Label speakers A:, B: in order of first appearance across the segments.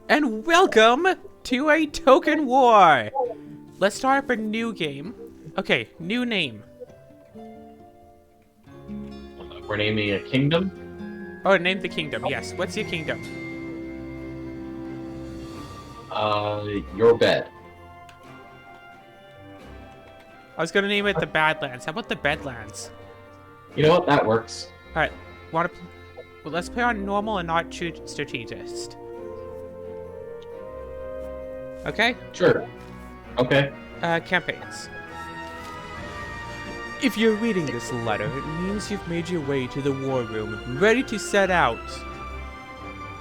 A: And welcome to a token war! Let's start up a new game. Okay, new name.
B: We're naming a kingdom.
A: Oh, name the kingdom, yes. What's your kingdom?
B: Your bed.
A: I was gonna name it the Badlands. How about the Bedlands?
B: You know what? That works.
A: Alright, well, let's play on normal and not strategist. Okay?
B: Sure. Okay.
A: Campaigns. If you're reading this letter, it means you've made your way to the war room, ready to set out.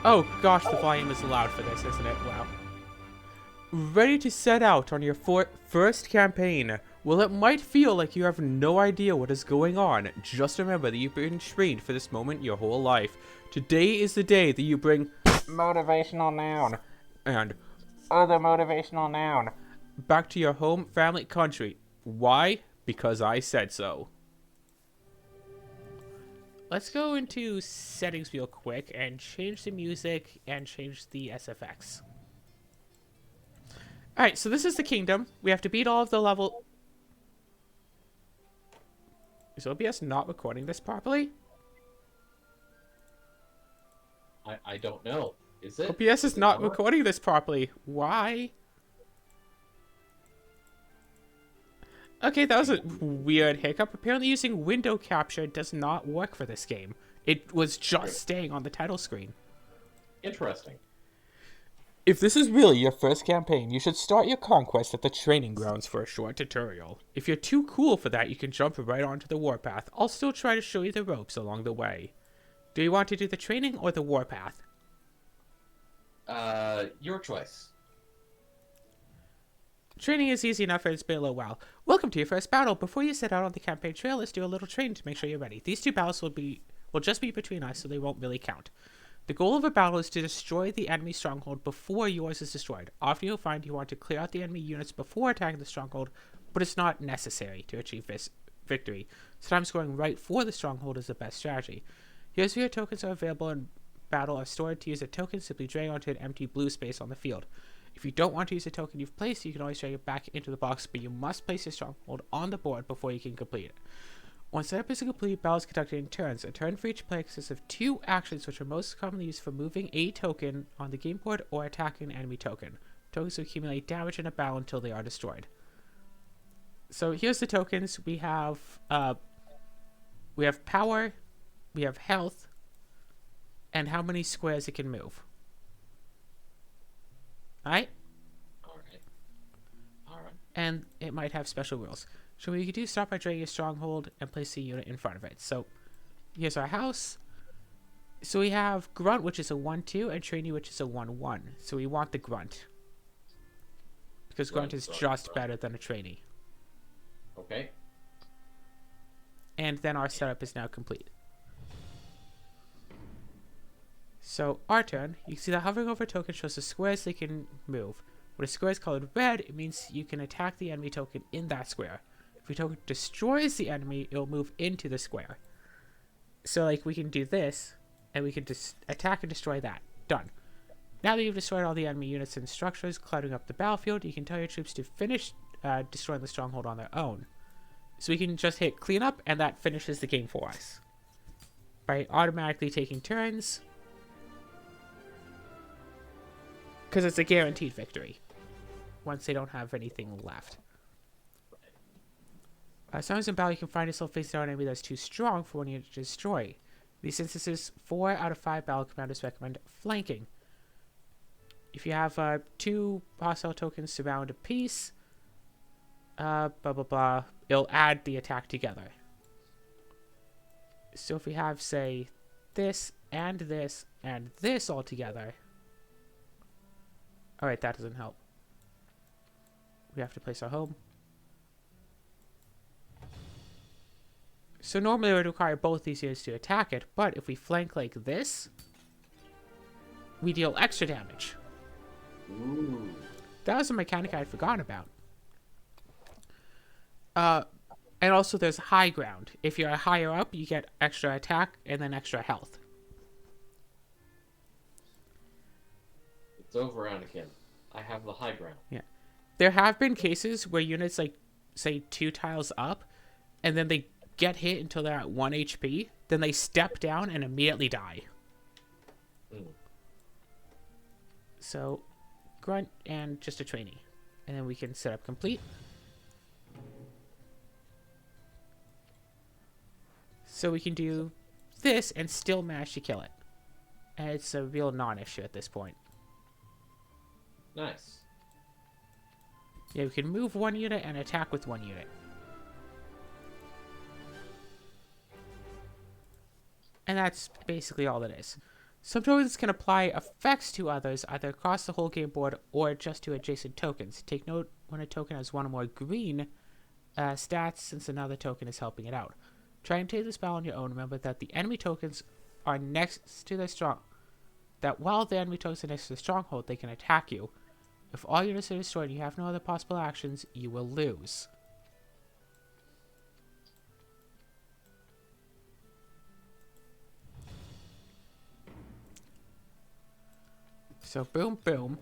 A: Oh gosh, the volume is loud for this, isn't it? Wow. Ready to set out on your first campaign. Well, it might feel like you have no idea what is going on. Just remember that you've been trained for this moment your whole life. Today is the day that you bring motivational noun and other motivational noun back to your home, family, country. Why? Because I said so. Let's go into settings real quick and change the music and change the SFX. Alright, so this is the kingdom. We have to beat all of the level... Is OBS not recording this properly?
B: I don't know. Is it?
A: OBS is not recording this properly. Why? Okay, that was a weird hiccup. Apparently using window capture does not work for this game. It was just staying on the title screen.
B: Interesting.
A: If this is really your first campaign, you should start your conquest at the training grounds for a short tutorial. If you're too cool for that, you can jump right onto the warpath. I'll still try to show you the ropes along the way. Do you want to do the training or the warpath?
B: Your choice.
A: Training is easy enough and it's been a little while. Welcome to your first battle. Before you set out on the campaign trail, let's do a little training to make sure you're ready. These two battles will just be between us, so they won't really count. The goal of a battle is to destroy the enemy stronghold before yours is destroyed. Often you'll find you want to clear out the enemy units before attacking the stronghold, but it's not necessary to achieve this victory. Sometimes going right for the stronghold is the best strategy. Here's where your tokens are available in battle are stored. To use a token, simply drag onto an empty blue space on the field. If you don't want to use a token you've placed, you can always drag it back into the box, but you must place your stronghold on the board before you can complete it. Once setup is complete, battle is conducted in turns. A turn for each player consists of two actions, which are most commonly used for moving a token on the game board or attacking an enemy token. Tokens will accumulate damage in a battle until they are destroyed. So here's the tokens. We have power, we have health, and how many squares it can move. Alright?
B: Alright.
A: And it might have special rules. So what you can do is start by dragging a stronghold and place a unit in front of it. So here's our house. So we have Grunt, which is a 1-2, and Trainee, which is a 1-1. So we want the Grunt. Because Grunt is just better than a Trainee.
B: Okay.
A: And then our setup is now complete. So our turn, you can see that hovering over a token shows the squares they can move. When a square is colored red, it means you can attack the enemy token in that square. If your token destroys the enemy, it will move into the square. So like we can do this, and we can just attack and destroy that. Done. Now that you've destroyed all the enemy units and structures cluttering up the battlefield, you can tell your troops to finish destroying the stronghold on their own. So we can just hit clean up, and that finishes the game for us. By automatically taking turns, because it's a guaranteed victory once they don't have anything left. Sometimes in battle, you can find yourself facing down an enemy that's too strong for one unit to destroy. In these instances, 4 out of 5 battle commanders recommend flanking. If you have 2 hostile tokens surround a piece, blah blah blah, it'll add the attack together. So if we have, say, this and this and this all together, alright, that doesn't help. We have to place our home. So normally it would require both these units to attack it, but if we flank like this, we deal extra damage.
B: Ooh.
A: That was a mechanic I had forgotten about. And also there's high ground. If you're higher up, you get extra attack and then extra health.
B: It's over, Anakin. I have the high ground.
A: Yeah. There have been cases where units, like, say, 2 tiles up, and then they get hit until they're at 1 HP, then they step down and immediately die.
B: Mm.
A: So, grunt and just a trainee. And then we can set up complete. So we can do this and still manage to kill it. And it's a real non-issue at this point.
B: Nice.
A: Yeah, we can move 1 unit and attack with 1 unit. And that's basically all it is. Some tokens can apply effects to others, either across the whole game board or just to adjacent tokens. Take note when a token has 1 or more green stats, since another token is helping it out. Try and take this battle on your own. Remember that the enemy tokens are next to their strong. That while the enemy tokens are next to the stronghold, they can attack you. If all units are destroyed and you have no other possible actions, you will lose. So boom, boom.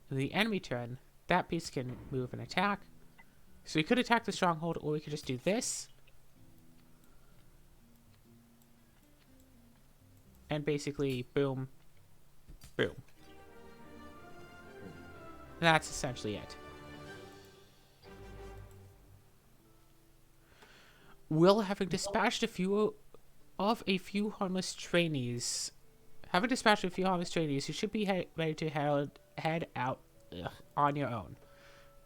A: The enemy turn, that piece can move and attack. So we could attack the stronghold, or we could just do this. And basically, boom, boom. That's essentially it. Will having dispatched a few harmless trainees, you should be ready to head out on your own.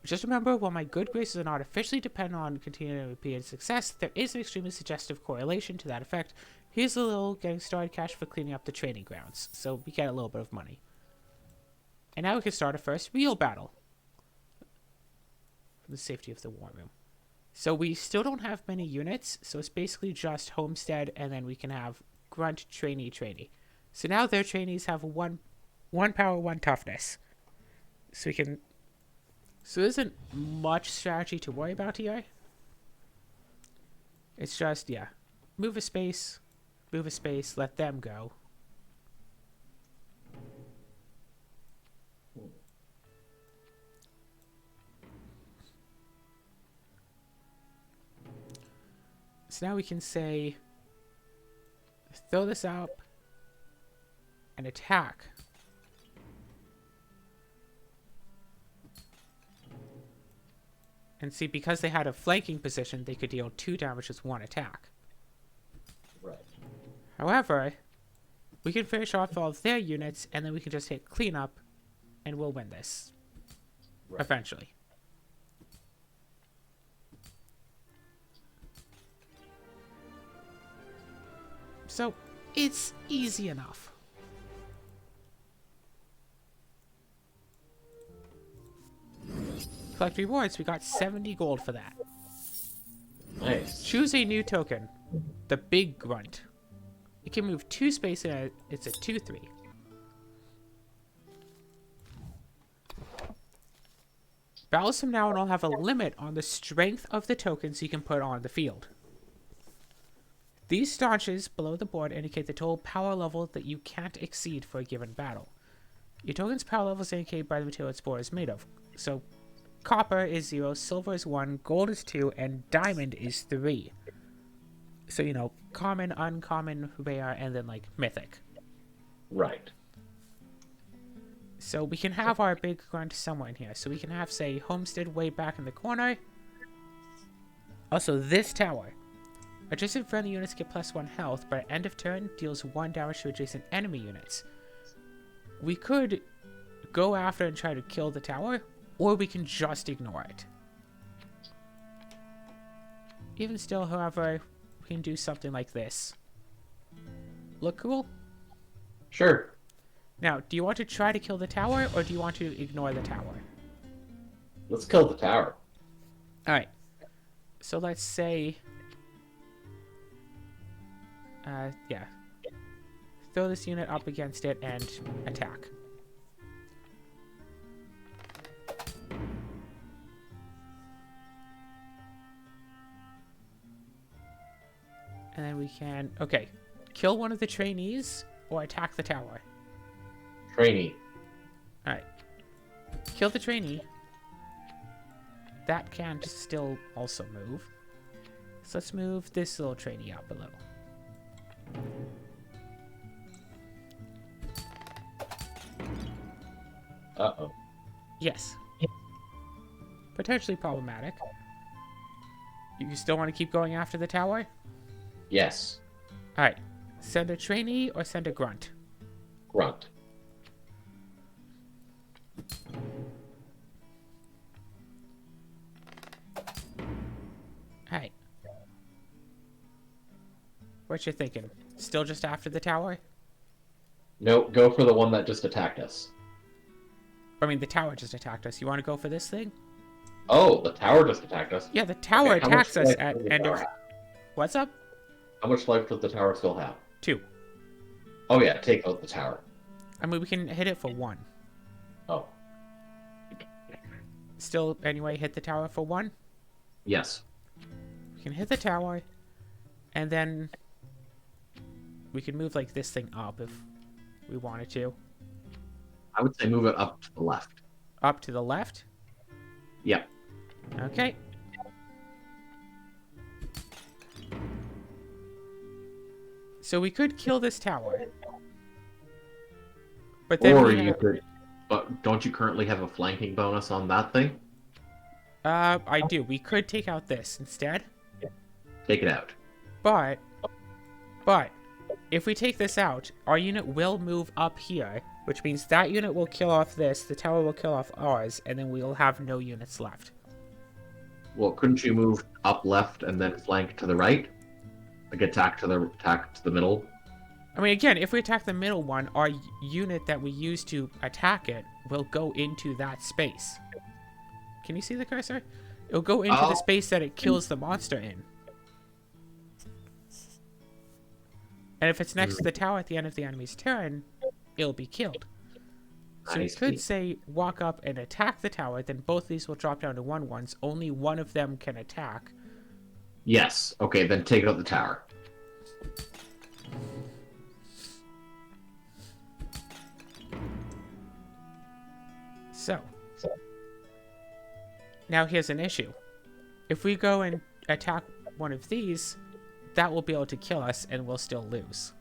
A: Just remember, while my good graces are not officially dependent on continuing repeated success, there is an extremely suggestive correlation to that effect. Here's a little getting started cash for cleaning up the training grounds, so we get a little bit of money. And now we can start a first real battle. From the safety of the war room. So we still don't have many units, so it's basically just Homestead, and then we can have Grunt, Trainee. So now their trainees have one power, 1 toughness. So we can... So there isn't much strategy to worry about here. It's just, yeah. Move a space, let them go. So now we can say, throw this up and attack. And see, because they had a flanking position, they could deal 2 damage with 1 attack.
B: Right.
A: However, we can finish off all of their units, and then we can just hit cleanup, and we'll win this. Right. Eventually. So, it's easy enough. Collect rewards. We got 70 gold for that.
B: Nice.
A: Choose a new token. The Big Grunt. It can move 2 spaces and it's a 2/3. Battles from now on will have a limit on the strength of the tokens you can put on the field. These staunches below the board indicate the total power level that you can't exceed for a given battle. Your token's power level is indicated by the material its board is made of. So, copper is 0, silver is 1, gold is 2, and diamond is 3. So, you know, common, uncommon, rare, and then, like, mythic.
B: Right.
A: So we can have our big grunt somewhere in here. So we can have, say, Homestead way back in the corner. Also, this tower. Adjacent friendly units get +1 health, but at end of turn, deals 1 damage to adjacent enemy units. We could go after and try to kill the tower, or we can just ignore it. Even still, however, we can do something like this. Look cool?
B: Sure.
A: Now, do you want to try to kill the tower, or do you want to ignore the tower?
B: Let's kill the tower.
A: Alright. So let's say... yeah. Throw this unit up against it and attack. And then we can... Okay. Kill one of the trainees or attack the tower.
B: Trainee.
A: Kill the trainee. That can still also move. So let's move this little trainee up a little.
B: Uh-oh.
A: Yes. Potentially problematic. You still want to keep going after the tower?
B: Yes.
A: Alright. Send a trainee or send a grunt?
B: Grunt.
A: Alright. What you thinking? Still just after the tower?
B: No, go for the one that just attacked us.
A: I mean, the tower just attacked us. You want to go for this thing?
B: Oh, the tower just attacked us.
A: Yeah, the tower
B: Okay, how much
A: attacks us
B: life
A: at
B: does the
A: end of...
B: tower have?
A: What's up?
B: How much life does the tower still have?
A: 2.
B: Oh yeah, take out the tower.
A: I mean, we can hit it for 1.
B: Oh.
A: Still, anyway, hit the tower for 1.
B: Yes.
A: We can hit the tower, and then we can move, like, this thing up if we wanted to.
B: I would say move it up to the left.
A: Up to the left?
B: Yep.
A: Okay. So we could kill this tower. But then
B: Or
A: we
B: you
A: have...
B: could... But don't you currently have a flanking bonus on that thing?
A: I do. We could take out this instead.
B: Take it out.
A: But, if we take this out, our unit will move up here, which means that unit will kill off this, the tower will kill off ours, and then we'll have no units left.
B: Well, couldn't you move up left and then flank to the right? Like attack to the middle?
A: I mean, again, if we attack the middle one, our unit that we use to attack it will go into that space. Can you see the cursor? It'll go into the space that it kills the monster in. And if it's next to the tower at the end of the enemy's turn, it'll be killed. So we could say walk up and attack the tower, then both these will drop down to 1/1s. Only one of them can attack.
B: Yes. Okay, then take out the tower.
A: So, now here's an issue. If we go and attack one of these, that will be able to kill us and we'll still lose.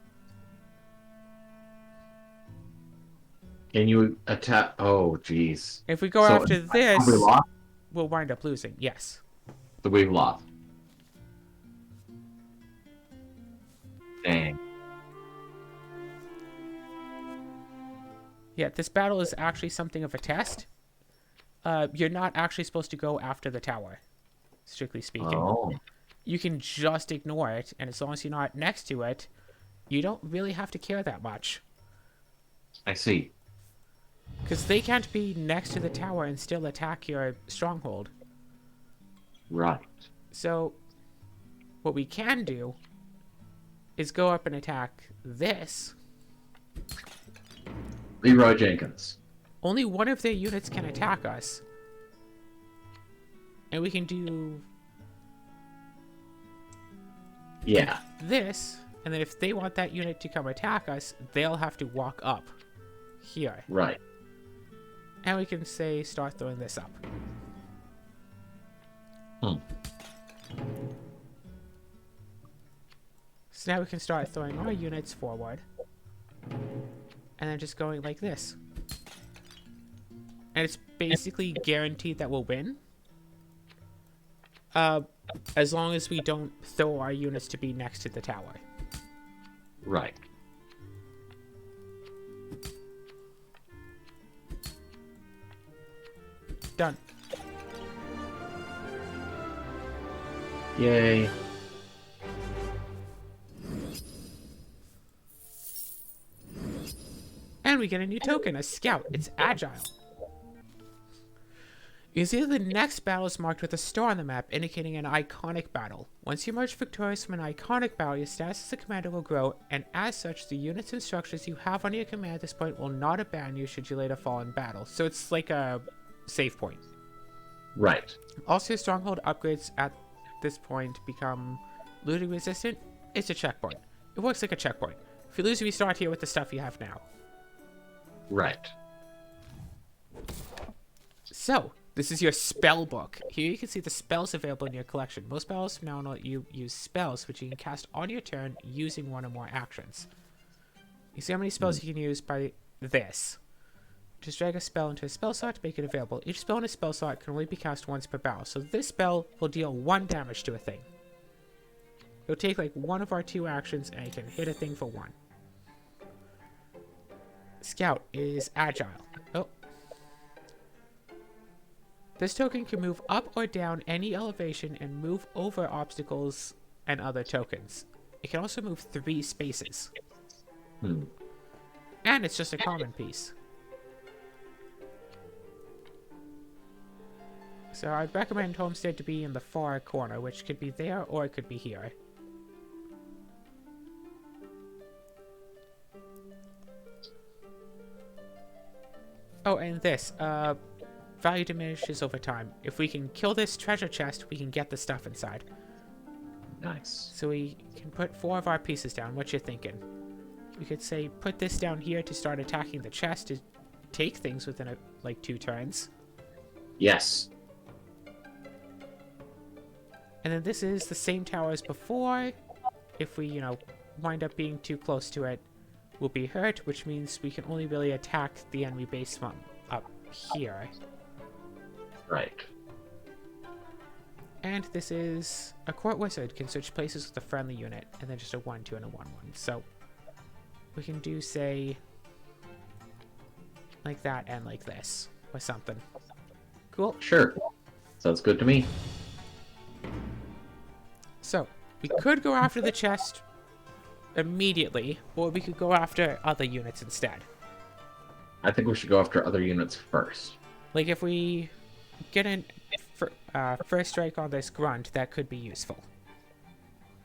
B: Can you attack? Oh, jeez.
A: If we go after this,
B: we lost?
A: we'll wind up losing. Yes.
B: So we've lost. Dang.
A: Yeah, this battle is actually something of a test. You're not actually supposed to go after the tower, strictly speaking.
B: Oh.
A: You can just ignore it, and as long as you're not next to it, you don't really have to care that much.
B: I see.
A: Because they can't be next to the tower and still attack your stronghold.
B: Right.
A: So, what we can do is go up and attack this.
B: Leroy Jenkins.
A: Only one of their units can attack us. And we can do
B: Yeah.
A: this, and then if they want that unit to come attack us, they'll have to walk up here.
B: Right.
A: And we can say start throwing this up. So now we can start throwing our units forward. And then just going like this. And it's basically guaranteed that we'll win. As long as we don't throw our units to be next to the tower.
B: Right.
A: Done.
B: Yay.
A: And we get a new token, a scout. It's agile. You see the next battle is marked with a star on the map, indicating an iconic battle. Once you emerge victorious from an iconic battle, your status as a commander will grow, and as such, the units and structures you have under your command at this point will not abandon you should you later fall in battle. So it's like a save point.
B: Right.
A: Also, your stronghold upgrades at this point become looting resistant. It's a checkpoint. It works like a checkpoint. If you lose, you restart here with the stuff you have now.
B: Right.
A: So, this is your spell book. Here you can see the spells available in your collection. Most spells from now on let you use spells, which you can cast on your turn using one or more actions. You see how many spells you can use by this. Just drag a spell into a spell slot to make it available. Each spell in a spell slot can only be cast once per battle, so this spell will deal 1 damage to a thing. It'll take like one of our 2 actions and it can hit a thing for 1. Scout is agile. Oh. This token can move up or down any elevation and move over obstacles and other tokens. It can also move 3 spaces. And it's just a common piece. So I'd recommend Homestead to be in the far corner, which could be there or it could be here. Oh, and this, value diminishes over time. If we can kill this treasure chest, we can get the stuff inside.
B: Nice.
A: So we can put 4 of our pieces down. What you thinking? We could say, put this down here to start attacking the chest to take things within, like, 2 turns.
B: Yes.
A: And then this is the same tower as before. If we, wind up being too close to it, we'll be hurt, which means we can only really attack the enemy base from up here.
B: Right.
A: And this is a court wizard can switch places with a friendly unit, and then just a 1-2 and a 1-1. So we can do, say, like that and like this, or something. Cool.
B: Sure. Sounds good to me.
A: So we could go after the chest immediately, or we could go after other units instead.
B: I think we should go after other units first.
A: Like if we get in first strike on this grunt, that could be useful.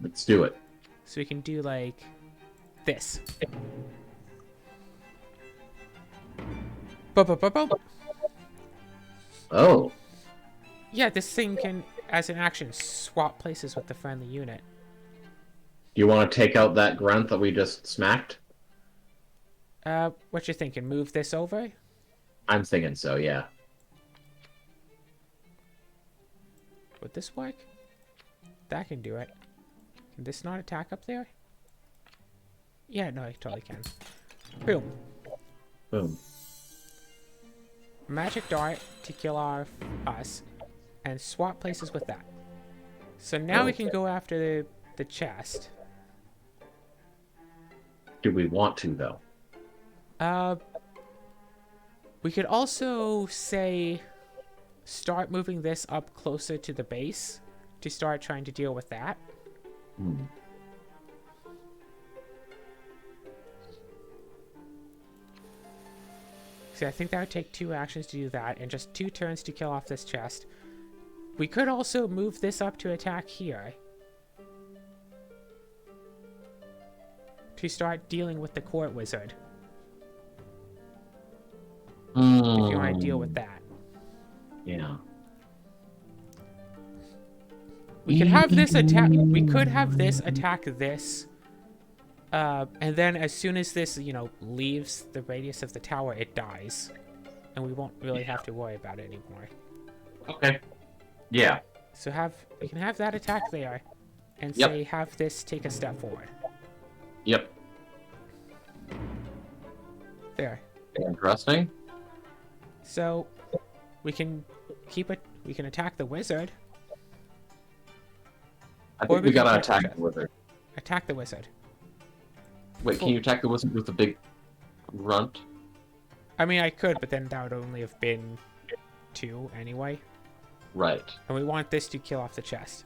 B: Let's do it.
A: So we can do like this. Boom.
B: Oh.
A: Yeah, this thing can, as an action, swap places with the friendly unit.
B: Do you want to take out that grunt that we just smacked?
A: What you thinking? Move this over?
B: I'm thinking so, yeah.
A: Would this work? That can do it. Can this not attack up there? Yeah, no, it totally can. Boom.
B: Boom.
A: Magic dart to kill us, and swap places with that. So now we can go after the chest.
B: Do we want to, though?
A: We could also say start moving this up closer to the base to start trying to deal with that. See, I think that would take 2 actions to do that, and just 2 turns to kill off this chest. We could also move this up to attack here. To start dealing with the court wizard. If you want to deal with that.
B: Yeah.
A: We could have this attack. We could have this attack this. And then as soon as this, leaves the radius of the tower, it dies. And we won't really have to worry about it anymore.
B: Okay. Yeah.
A: So we can have that attack there. And say have this take a step forward.
B: Yep.
A: There.
B: Interesting.
A: So we can we can attack the wizard.
B: I think we gotta attack the wizard.
A: Attack the wizard.
B: Wait, can you attack the wizard with the big grunt?
A: I mean, I could, but then that would only have been 2 anyway.
B: Right.
A: And we want this to kill off the chest.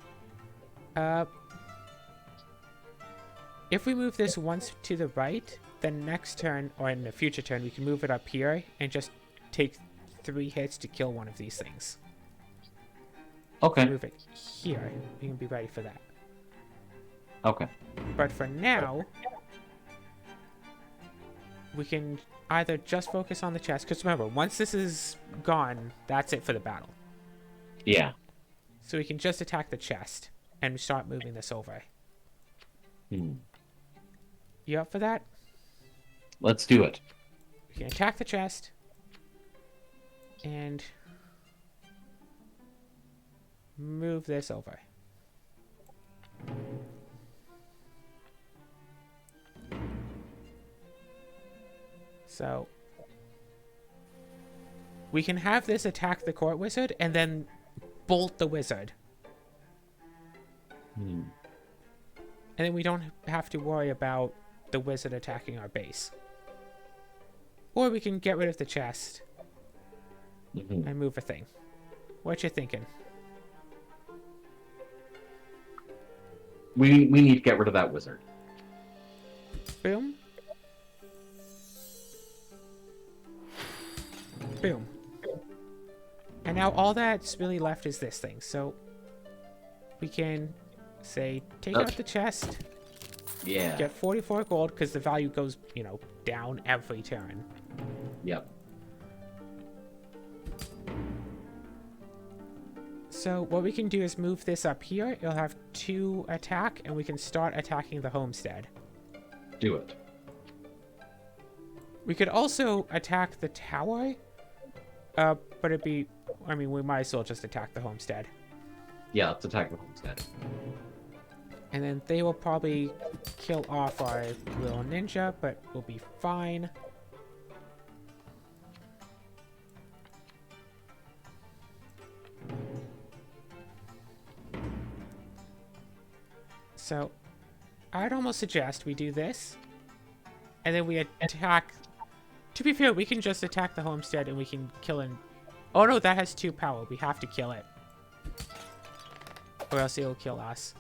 A: If we move this once to the right, then next turn, or in the future turn, we can move it up here and just take 3 hits to kill one of these things.
B: Okay.
A: Move it here. We can be ready for that.
B: Okay.
A: But for now, we can either just focus on the chest, because remember, once this is gone, that's it for the battle.
B: Yeah.
A: So we can just attack the chest and start moving this over. You up for that?
B: Let's do it.
A: We can attack the chest. And move this over. So we can have this attack the court wizard and then bolt the wizard.
B: Hmm.
A: And then we don't have to worry about the wizard attacking our base. Or we can get rid of the chest and move a thing. What you thinking?
B: We need to get rid of that wizard.
A: Boom. Boom. And now all that's really left is this thing. So we can say take out the chest.
B: Yeah.
A: Get 44 gold because the value goes, down every turn.
B: Yep.
A: So what we can do is move this up here. It'll have 2 attack, and we can start attacking the homestead.
B: Do it.
A: We could also attack the tower, but it'd be... I mean, we might as well just attack the homestead.
B: Yeah, let's attack the homestead.
A: And then they will probably kill off our little ninja, but we'll be fine. So, I'd almost suggest we do this, and then we attack... To be fair, we can just attack the homestead and we can kill an... Oh no, that has 2 power. We have to kill it. Or else it will kill us.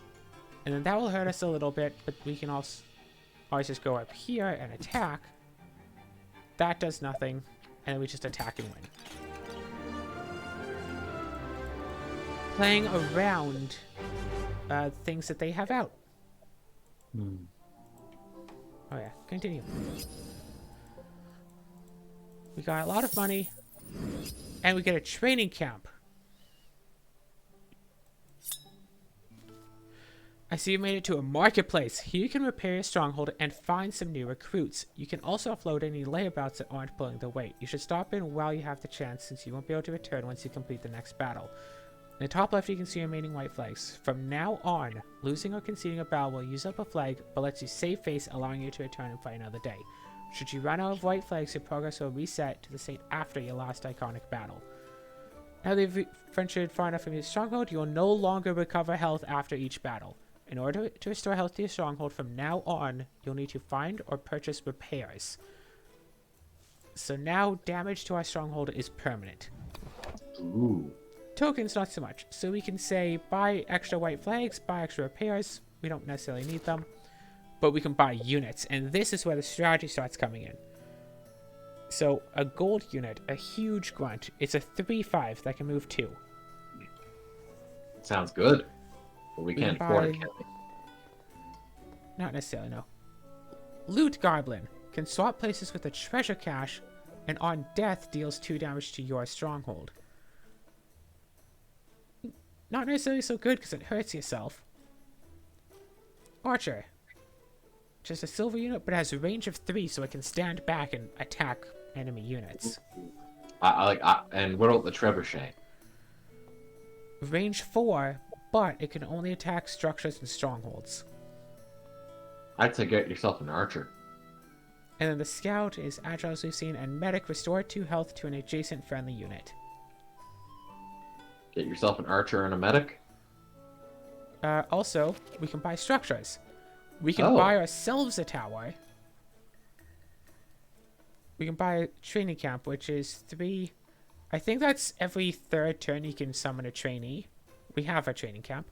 A: And then that will hurt us a little bit, but we can also always just go up here and attack. That does nothing, and then we just attack and win. Playing around things that they have out. Oh yeah, continue. We got a lot of money, and we get a training camp. I see you made it to a marketplace. Here you can repair your stronghold and find some new recruits. You can also offload any layabouts that aren't pulling the weight. You should stop in while you have the chance, since you won't be able to return once you complete the next battle. In the top left, you can see your remaining white flags. From now on, losing or conceding a battle will use up a flag, but lets you save face, allowing you to return and fight another day. Should you run out of white flags, your progress will reset to the state after your last iconic battle. Now that you've ventured far enough from your stronghold, you will no longer recover health after each battle. In order to restore health to your stronghold from now on, you'll need to find or purchase repairs. So now damage to our stronghold is permanent.
B: Ooh.
A: Tokens, not so much. So we can say buy extra white flags, buy extra repairs. We don't necessarily need them. But we can buy units. And this is where the strategy starts coming in. So a gold unit, a huge grunt. It's a 3/5 that can move 2.
B: Sounds good. But we can't afford it, can we?
A: Not necessarily, no. Loot Goblin. Can swap places with a treasure cache, and on death deals 2 damage to your stronghold. Not necessarily so good because it hurts yourself. Archer. Just a silver unit, but has a range of 3, so it can stand back and attack enemy units.
B: And what about the trebuchet?
A: Range 4, but it can only attack structures and strongholds.
B: I'd say get yourself an archer.
A: And then the scout is agile as we've seen, and medic restore 2 health to an adjacent friendly unit.
B: Get yourself an archer and a medic.
A: Also, we can buy structures. We can buy ourselves a tower. We can buy a training camp, which is 3. I think that's every 3rd turn you can summon a trainee. We have a training camp.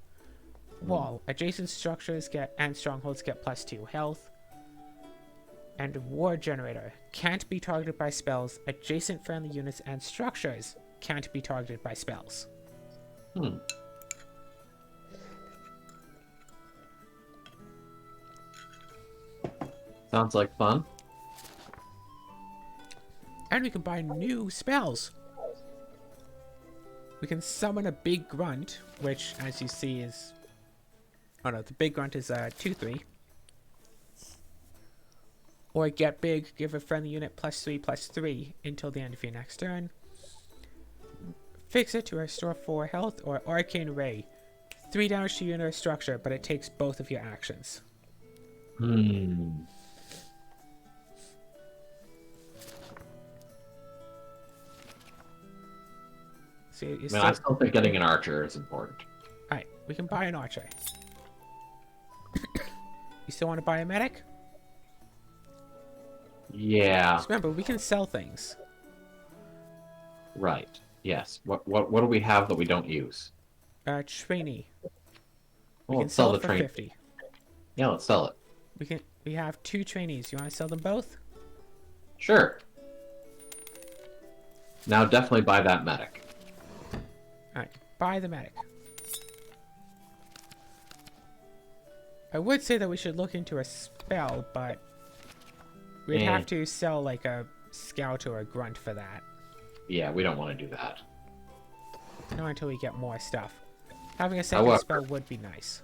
A: Wall. Adjacent structures and strongholds get +2 health. And war generator. Can't be targeted by spells. Adjacent friendly units and structures can't be targeted by spells.
B: Sounds like fun.
A: And we can buy new spells. We can summon a big grunt, which, as you see, is... Oh no, the big grunt is 2/3. Or get big, give a friendly unit +3/+3 until the end of your next turn. Fix it to restore 4 health, or Arcane Ray. 3 damage to unit or structure, but it takes both of your actions. So
B: I still think getting an archer is important.
A: Alright, we can buy an archer. You still want to buy a medic?
B: Yeah.
A: Just remember, we can sell things.
B: Right. Yes. What do we have that we don't use?
A: Trainee.
B: Well,
A: We can sell it for 50.
B: Yeah, let's sell it.
A: We have 2 trainees. You want to sell them both?
B: Sure. Now definitely buy that medic.
A: Alright, buy the medic. I would say that we should look into a spell, but we'd have to sell like a scout or a grunt for that.
B: Yeah, we don't want to do that.
A: Not until we get more stuff. Having a second spell would be nice.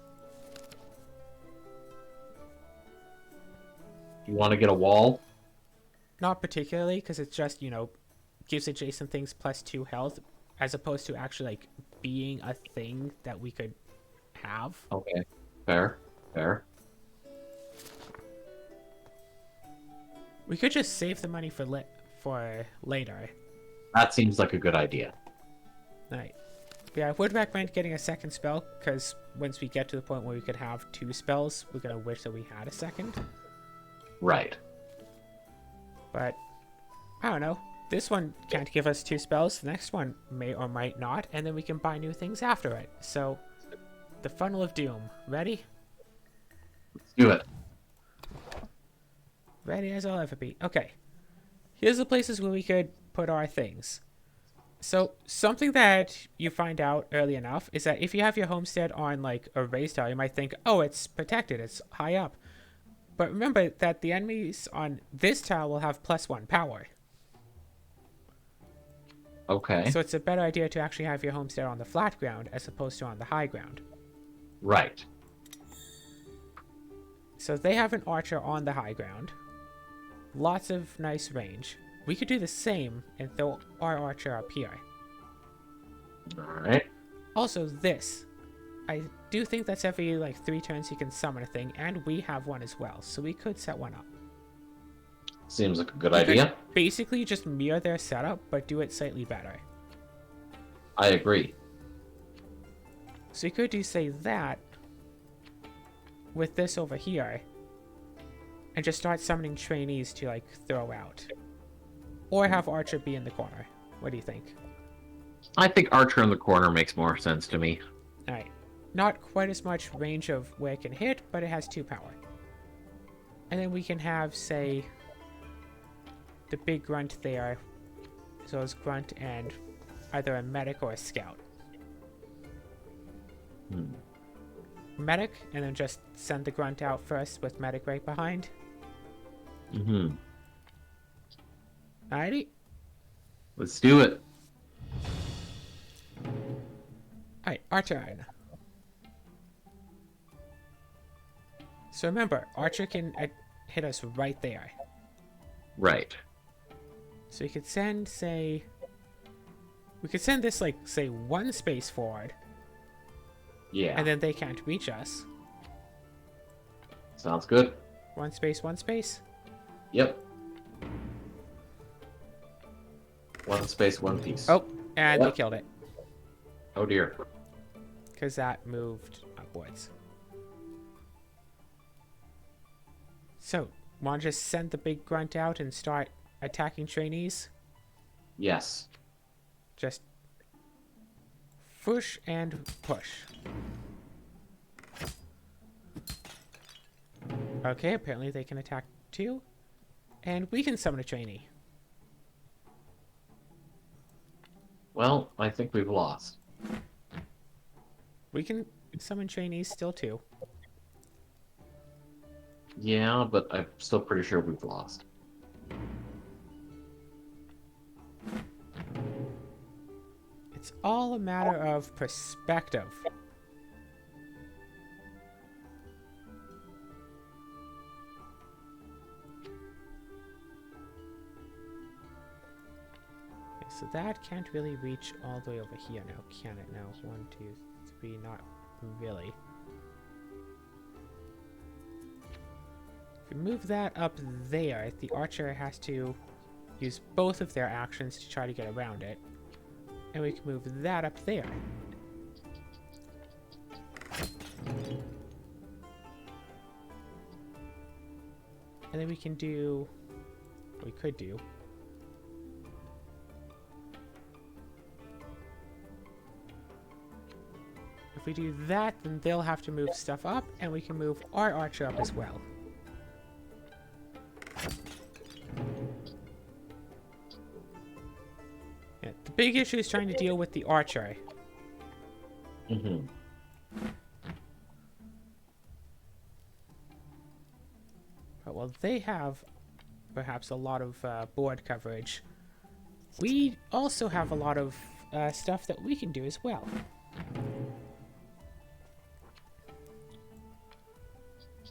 B: You want to get a wall?
A: Not particularly, because it's just, gives adjacent things plus 2 health, as opposed to actually, like, being a thing that we could have.
B: Okay. Fair.
A: We could just save the money for later.
B: That seems like a good idea.
A: Right. Yeah, I would recommend getting a second spell, because once we get to the point where we could have 2 spells, we're going to wish that we had a second.
B: Right.
A: But, I don't know. This one can't give us 2 spells. The next one may or might not, and then we can buy new things after it. So, the Funnel of Doom. Ready?
B: Let's do it.
A: Ready as I'll ever be. Okay. Here's the places where we could put our things. So, something that you find out early enough is that if you have your homestead on, like, a raised tile, you might think, oh, it's protected, it's high up. But remember that the enemies on this tile will have +1 power.
B: Okay.
A: So it's a better idea to actually have your homestead on the flat ground as opposed to on the high ground.
B: Right.
A: So they have an archer on the high ground. Lots of nice range. We could do the same and throw our archer up here.
B: Alright.
A: Also this. I do think that's every like 3 turns you can summon a thing, and we have one as well, so we could set one up.
B: Seems like a good idea.
A: Basically just mirror their setup, but do it slightly better.
B: I agree.
A: So you could do, say, that with this over here, and just start summoning trainees to, like, throw out. Or have Archer be in the corner. What do you think?
B: I think Archer in the corner makes more sense to me.
A: Alright. Not quite as much range of where it can hit, but it has 2 power. And then we can have, say, the big grunt there. So it's grunt and either a medic or a scout. Medic, and then just send the grunt out first with medic right behind. Alrighty.
B: Let's do it.
A: Alright, our turn. So remember, Archer can hit us right there.
B: Right.
A: So we could send, say... We could send this, like, say, 1 space forward.
B: Yeah.
A: And then they can't reach us.
B: Sounds good.
A: 1 space, 1 space.
B: Yep. 1 space, 1 piece.
A: Oh, and they killed it.
B: Oh dear.
A: Because that moved upwards. So, want to just send the big grunt out and start attacking trainees?
B: Yes.
A: Just push and push. Okay, apparently they can attack too. And we can summon a trainee.
B: Well, I think we've lost.
A: We can summon trainees still too.
B: Yeah, but I'm still pretty sure we've lost.
A: It's all a matter of perspective. Okay, so that can't really reach all the way over here now, can it? No. 1, 2, 3, not really. If we move that up there, the archer has to use both of their actions to try to get around it. And we can move that up there. And then we can do... we could do... if we do that, then they'll have to move stuff up, and we can move our archer up as well. Yeah, the big issue is trying to deal with the archer.
B: Mm-hmm.
A: But while they have perhaps a lot of board coverage, we also have a lot of stuff that we can do as well.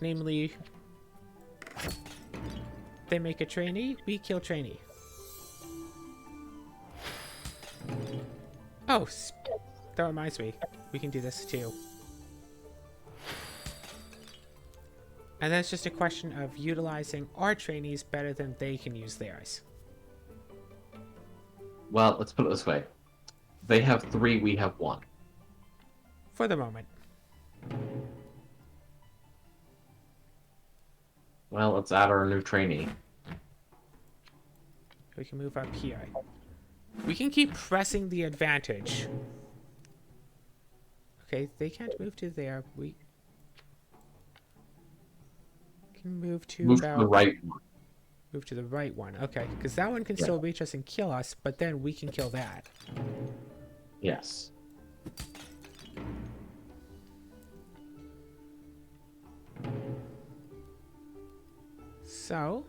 A: Namely, they make a trainee, we kill trainee. Oh, that reminds me. We can do this too. And then it's just a question of utilizing our trainees better than they can use theirs.
B: Well, let's put it this way. They have 3, we have 1.
A: For the moment.
B: Well, let's add our new trainee.
A: We can move up here. We can keep pressing the advantage. Okay, they can't move to there. We can move to
B: Move
A: about...
B: to the right one.
A: move to the right one. Okay, because that one can still reach us and kill us, but then we can kill that.
B: Yes.
A: So,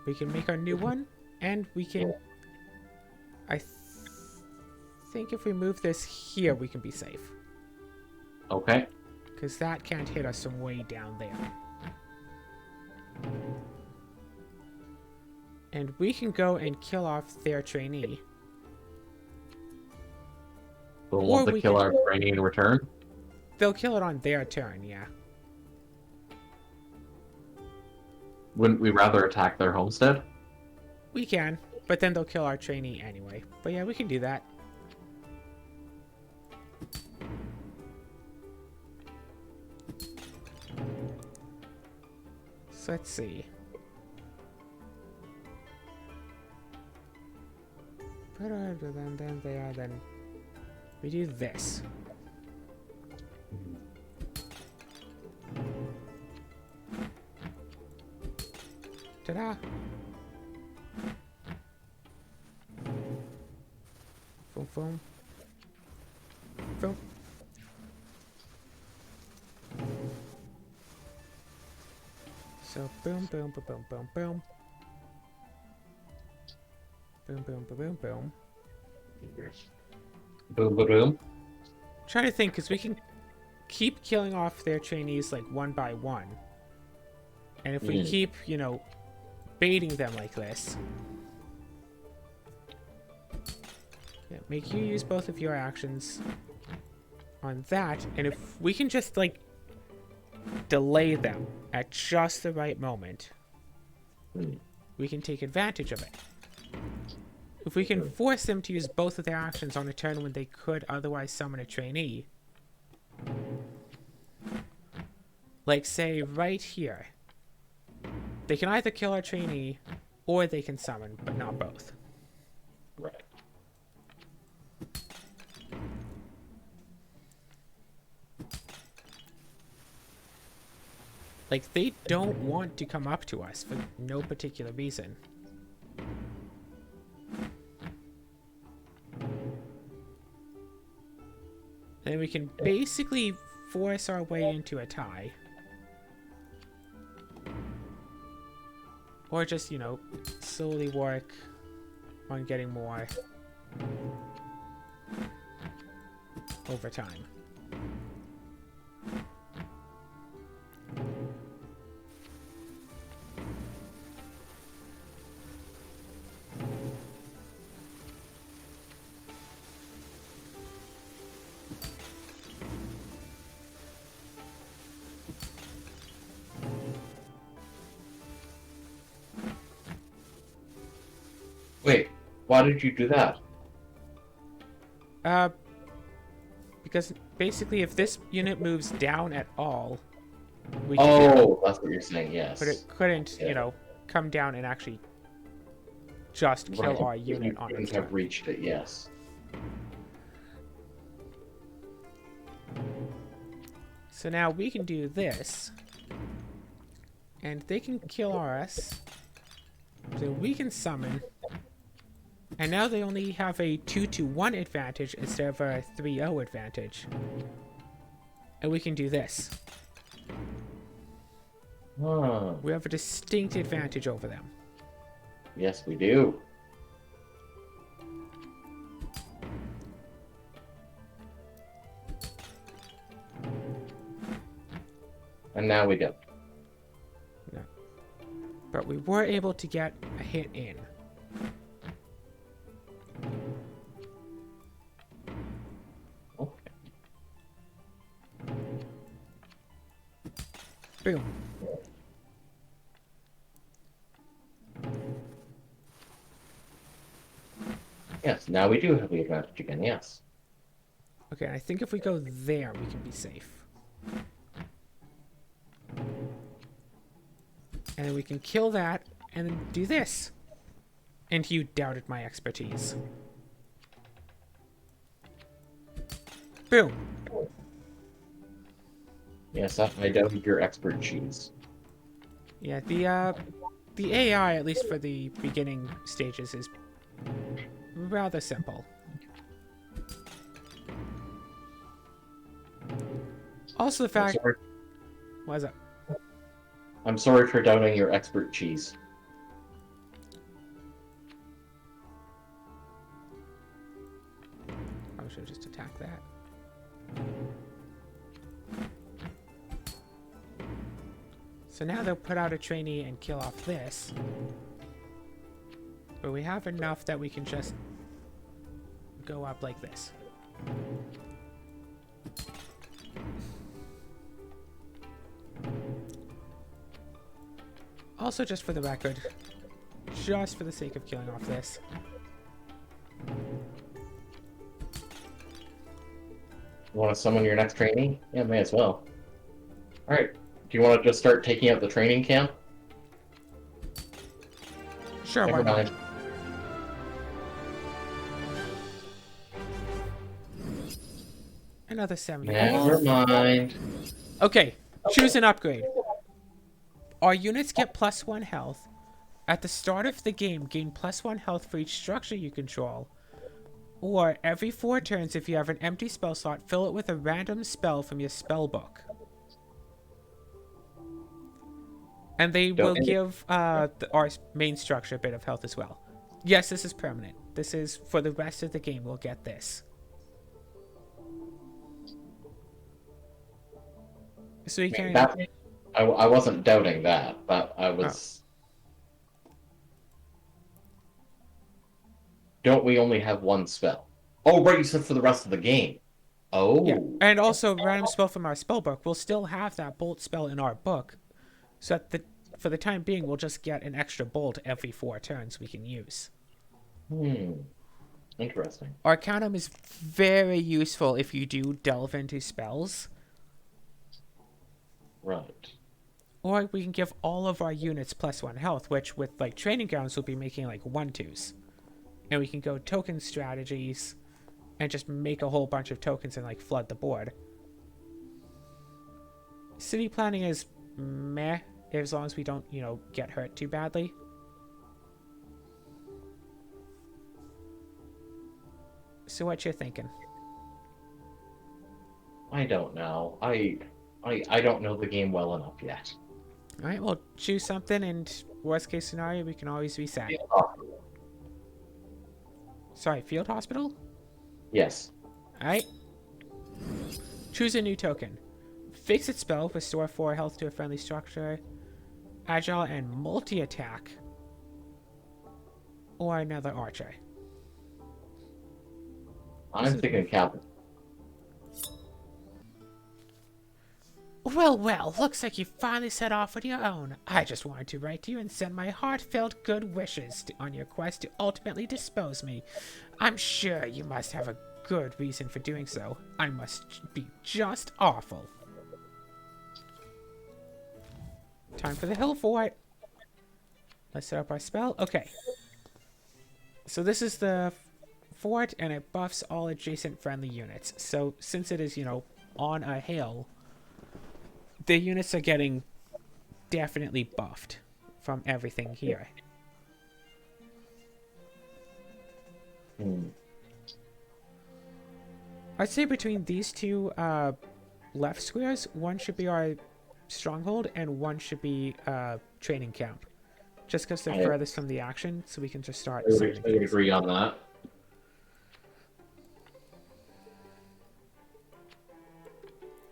A: we can make our new one, and we can... I think if we move this here, we can be safe.
B: Okay.
A: Because that can't hit us from way down there. And we can go and kill off their trainee.
B: We'll
A: Or
B: want to
A: we
B: kill
A: can-
B: our trainee in return.
A: They'll kill it on their turn, yeah.
B: Wouldn't we rather attack their homestead?
A: We can, but then they'll kill our trainee anyway. But yeah, we can do that. So let's see. Then they are then. We do this. Ta-da! Boom, boom. Boom. So boom, boom, boom, boom, boom, boom. Boom, boom, boom, boom, boom.
B: Boom, boom, boom.
A: Trying to think, because we can keep killing off their trainees like one by one. And if we keep, you know, baiting them like this. Yeah, make you use both of your actions on that. And if we can just, like, delay them at just the right moment, we can take advantage of it. If we can force them to use both of their actions on a turn when they could otherwise summon a trainee, like say right here, they can either kill our trainee or they can summon, but not both.
B: Right.
A: Like, they don't want to come up to us for no particular reason. Then we can basically force our way into a tie. Or just, you know, slowly work on getting more over time.
B: Wait, why did you do that?
A: Because basically if this unit moves down at all, we can kill it.
B: Oh, that's what you're saying, yes.
A: But it couldn't,
B: Yeah.
A: come down and actually just kill
B: Right,
A: our
B: because
A: unit
B: you
A: on
B: couldn't
A: its
B: have
A: turn.
B: reached it, yes.
A: So now we can do this. And they can kill us. So we can summon. And now they only have a 2-1 advantage instead of a 3-0 advantage. And we can do this.
B: Huh.
A: We have a distinct advantage over them.
B: Yes, we do. And now we don't.
A: No. But we were able to get a hit in.
B: Okay.
A: Boom.
B: Yes, now we do have the advantage again, yes.
A: Okay, I think if we go there, we can be safe. And then we can kill that, and then do this. And you doubted my expertise. Boom.
B: Yes, I doubted your expert cheese.
A: Yeah, the AI, at least for the beginning stages, is rather simple. Also the fact... What is that?
B: I'm sorry for doubting your expert cheese.
A: I should just attack that. So now they'll put out a trainee and kill off this. But we have enough that we can just go up like this. Also, just for the record, just for the sake of killing off this,
B: You want to summon your next trainee? Yeah, may as well. Alright, do you want to just start taking out the training camp?
A: sure, why
B: Never
A: not?
B: mind.
A: Another 70.
B: Never mind.
A: Okay, choose an upgrade. Our units get +1 health. At the start of the game, gain +1 health for each structure you control. Or every 4 turns, if you have an empty spell slot, fill it with a random spell from your spell book. And they will give our main structure a bit of health as well. Yes, this is permanent. This is for the rest of the game. We'll get this. So you can...
B: I wasn't doubting that, but I was... Don't we only have one spell? Oh, right, you said for the rest of the game. Oh.
A: Yeah, and also random spell from our spell book. We'll still have that bolt spell in our book. So that for the time being, we'll just get an extra bolt every 4 turns we can use.
B: Interesting.
A: Arcanum is very useful if you do delve into spells.
B: Right.
A: Or we can give all of our units +1 health, which with like training grounds will be making like 1/2s. And we can go token strategies and just make a whole bunch of tokens and like flood the board. City planning is meh, as long as we don't, get hurt too badly. So what you thinking?
B: I don't know. I don't know the game well enough yet.
A: Alright, well, choose something, and worst case scenario, we can always reset. Sorry, field hospital?
B: Yes.
A: Alright. Choose a new token. Fix its spell, restore 4 health to a friendly structure, agile and multi-attack, or another archer.
B: I'm thinking Captain.
A: Well, well, looks like you finally set off on your own. I just wanted to write to you and send my heartfelt good wishes on your quest to ultimately dispose me. I'm sure you must have a good reason for doing so. I must be just awful. Time for the hill fort. Let's set up our spell. Okay. So this is the fort, and it buffs all adjacent friendly units. So since it is, you know, on a hill, the units are getting definitely buffed from everything here. I'd say between these two left squares, one should be our stronghold and one should be training camp. Just because they're furthest from the action, so we can just start.
B: I would agree on that.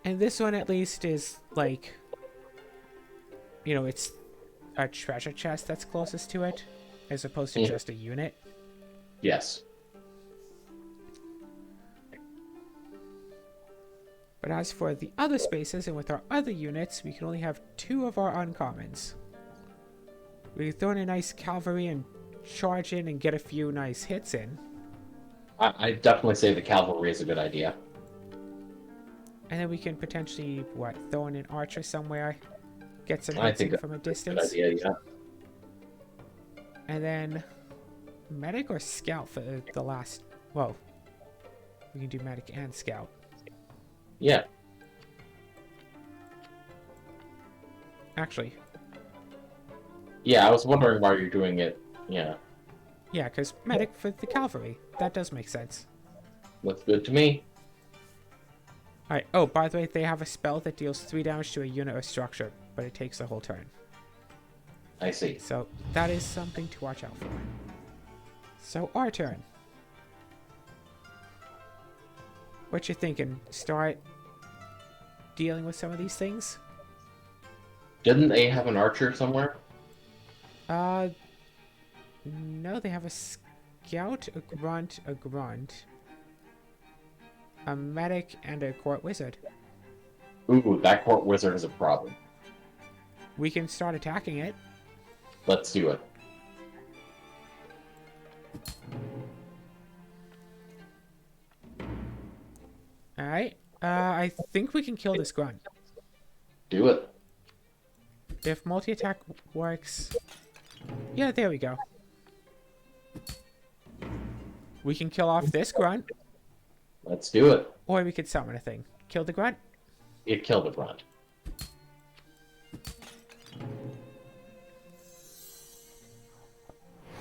A: And this one at least is like, you know, it's a treasure chest that's closest to it, as opposed to just a unit.
B: Yes.
A: But as for the other spaces, and with our other units, we can only have 2 of our uncommons. We can throw in a nice cavalry and charge in and get a few nice hits in.
B: I definitely say the cavalry is a good idea.
A: And then we can potentially, throw in an archer somewhere, get some hits in from a distance.
B: Good idea, yeah.
A: And then medic or scout for the last. Whoa. We can do medic and scout.
B: Yeah.
A: Actually.
B: Yeah, I was wondering why you're doing it. Yeah.
A: Yeah, because medic for the cavalry. That does make sense.
B: Looks good to me.
A: Alright, oh, by the way, they have a spell that deals 3 damage to a unit or structure, but it takes the whole turn.
B: I see.
A: So, that is something to watch out for. So, our turn. What you thinking? Start dealing with some of these things?
B: Didn't they have an archer somewhere?
A: No, they have a scout, a grunt, a medic, and a court wizard.
B: Ooh, that court wizard is a problem.
A: We can start attacking it.
B: Let's do it.
A: Alright. I think we can kill this grunt.
B: Do it.
A: If multi-attack works... Yeah, there we go. We can kill off this grunt.
B: Let's do it.
A: Or we could summon a thing. Kill the grunt.
B: It killed the grunt.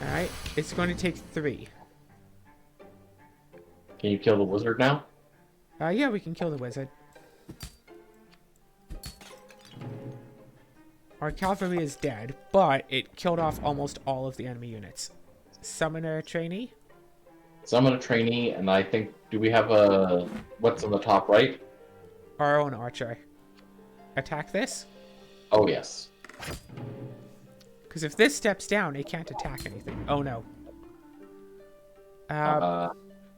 A: Alright. It's going to take 3.
B: Can you kill the wizard now?
A: Yeah, we can kill the wizard. Our cavalry is dead, but it killed off almost all of the enemy units. Summoner trainee?
B: Summon a trainee, and I think... Do we have a... What's on the top right?
A: Our own archer. Attack this?
B: Oh, yes.
A: Because if this steps down, it can't attack anything. Oh, no.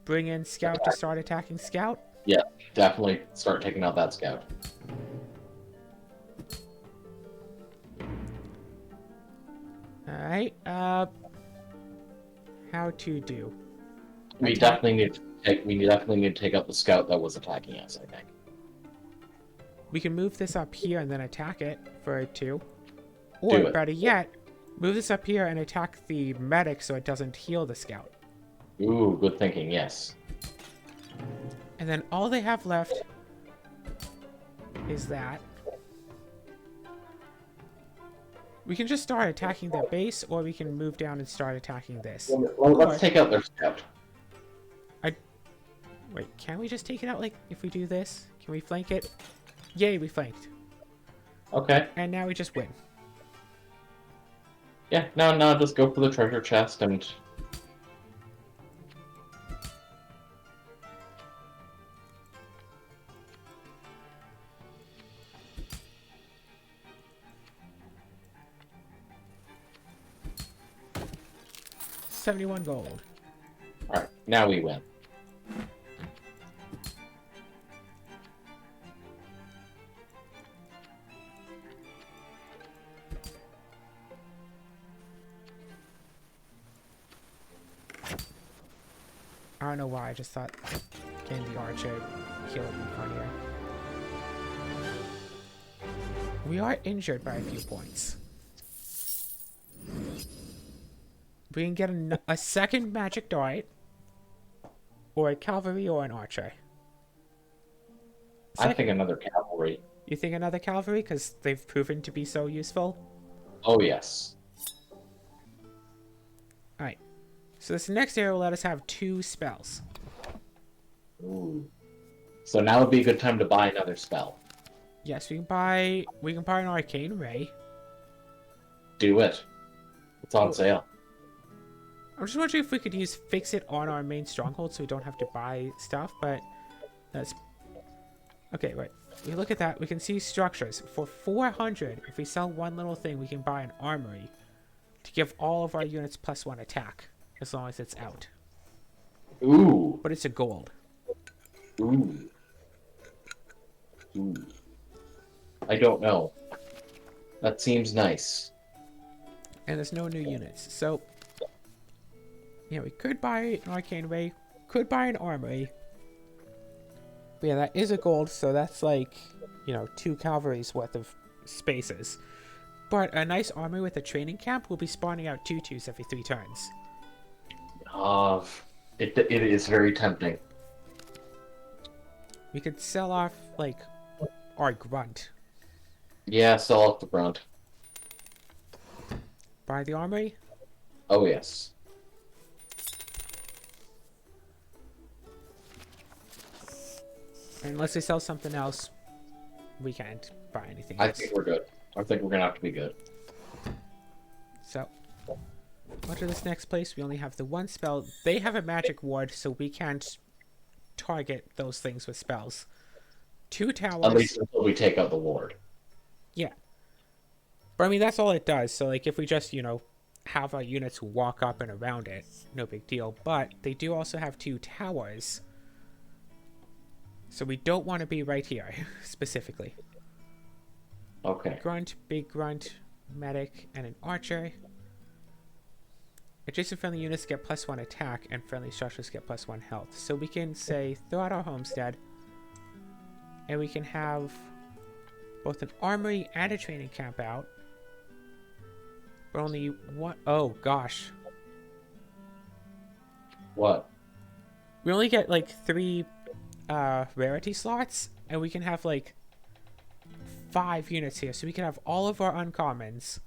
A: Bring in scout to start attacking scout?
B: Yeah, definitely start taking out that scout.
A: Alright, how to do?
B: We definitely need to take out the scout that was attacking us, I think.
A: We can move this up here and then attack it for 2. Or, better yet, move this up here and attack the medic so it doesn't heal the scout.
B: Ooh, good thinking, yes.
A: And then all they have left is that. We can just start attacking their base, or we can move down and start attacking this.
B: Well, let's take out their scout.
A: Wait, can we just take it out, like, if we do this? Can we flank it? Yay, we flanked.
B: Okay.
A: And now we just win.
B: Yeah, now just go for the treasure chest and...
A: $71 gold.
B: Alright, now we win.
A: I don't know why, I just thought getting the archer kill would be funnier. We are injured by a few points. We can get a second magic dart, or a cavalry, or an archer.
B: I think another cavalry.
A: You think another cavalry? Because they've proven to be so useful?
B: Oh, yes.
A: Alright. So this next area will let us have 2 spells.
B: Ooh. So now would be a good time to buy another spell.
A: Yes, we can buy an arcane ray.
B: Do it. It's on sale.
A: I'm just wondering if we could use fix it on our main stronghold so we don't have to buy stuff, but that's okay, right. We look at that, we can see structures. For 400, if we sell one little thing, we can buy an armory to give all of our units +1 attack, as long as it's out.
B: Ooh.
A: But it's a gold.
B: Ooh. Ooh. I don't know. That seems nice.
A: And there's no new units. So, yeah, we could buy an arcane ray, could buy an armory. But yeah, that is a gold, so that's like, 2 cavalries worth of spaces. But a nice armory with a training camp will be spawning out tutus every 3 turns.
B: It is very tempting.
A: We could sell off, like, our grunt.
B: Yeah, sell off the grunt.
A: Buy the armory?
B: Oh, yes.
A: Unless they sell something else, we can't buy anything
B: I
A: else.
B: think we're good. I think we're gonna have to be good.
A: So, on to this next place. We only have the 1 spell. They have a magic ward, so we can't target those things with spells. 2 towers.
B: At least until we take out the ward.
A: Yeah. But I mean, that's all it does. So, like, if we just, have our units walk up and around it, no big deal. But they do also have 2 towers. So we don't want to be right here, specifically.
B: Okay.
A: Grunt, big grunt, medic, and an archer. Adjacent friendly units get +1 attack, and friendly structures get +1 health. So we can say, throw out our homestead, and we can have both an armory and a training camp out. But only one. Oh gosh.
B: What?
A: We only get like 3 rarity slots, and we can have like 5 units here. So we can have all of our uncommons,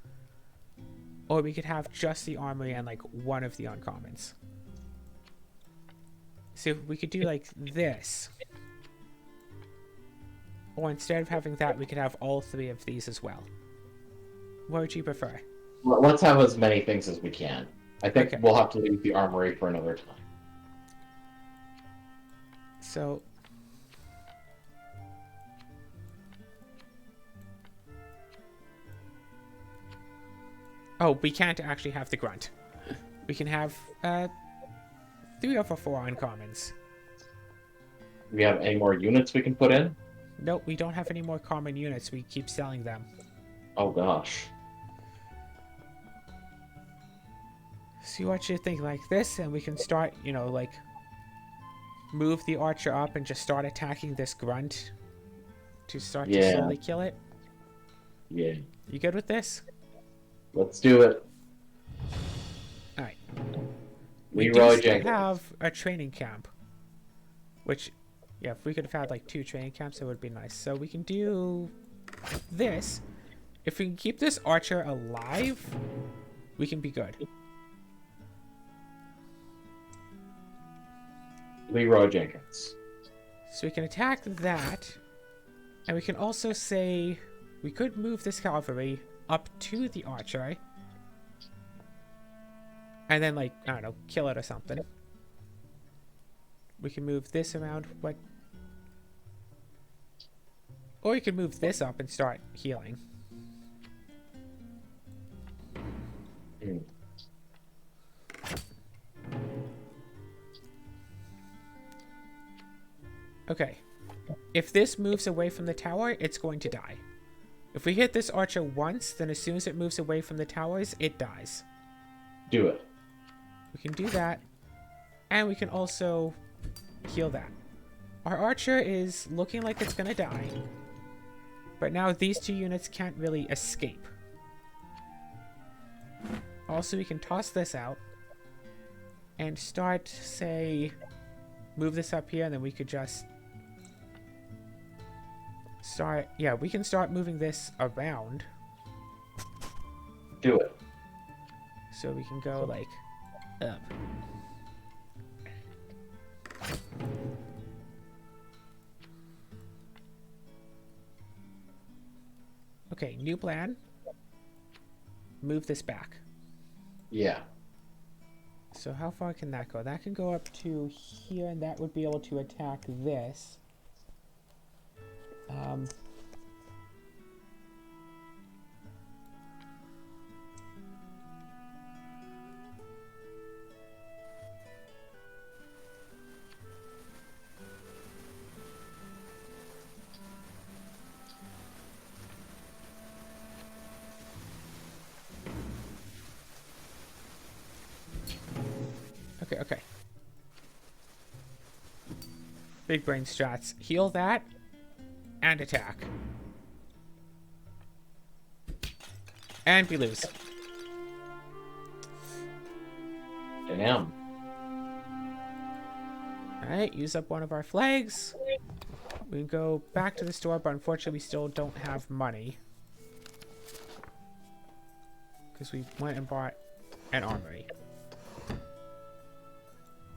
A: or we could have just the armory and like 1 of the uncommons. So we could do like this. Or instead of having that, we could have all 3 of these as well. What would you prefer?
B: Let's have as many things as we can. I think
A: Okay.
B: we'll have to leave the armory for another time.
A: So oh, we can't actually have the grunt. We can have 3 of our 4 uncommons.
B: Do we have any more units we can put in?
A: Nope, we don't have any more common units. We keep selling them.
B: Oh gosh.
A: See what you think like this, and we can start, like move the archer up and just start attacking this grunt to start to slowly kill it.
B: Yeah.
A: You good with this?
B: Let's do it.
A: Alright.
B: We
A: do
B: Roy
A: still
B: Jenkins.
A: have a training camp. Which, yeah, if we could have had like 2 training camps, it would be nice. So we can do this. If we can keep this archer alive, we can be good.
B: Leroy Jenkins.
A: So we can attack that. And we can also say we could move this cavalry up to the archer. And then, like, I don't know, kill it or something. We can move this around. What? Or we can move this up and start healing.
B: Mm.
A: Okay. If this moves away from the tower, it's going to die. If we hit this archer once, then as soon as it moves away from the towers, it dies.
B: Do it.
A: We can do that. And we can also heal that. Our archer is looking like it's gonna die. But now these 2 units can't really escape. Also, we can toss this out. And start, say, move this up here, and then we could just start, yeah, we can start moving this around.
B: Do it.
A: So we can go, like, up. Okay, new plan. Move this back.
B: Yeah.
A: So how far can that go? That can go up to here, and that would be able to attack this. Okay. Big brain strats. Heal that and attack. And we lose.
B: Damn.
A: Alright, use up one of our flags. We can go back to the store, but unfortunately we still don't have money. Because we went and bought an armory.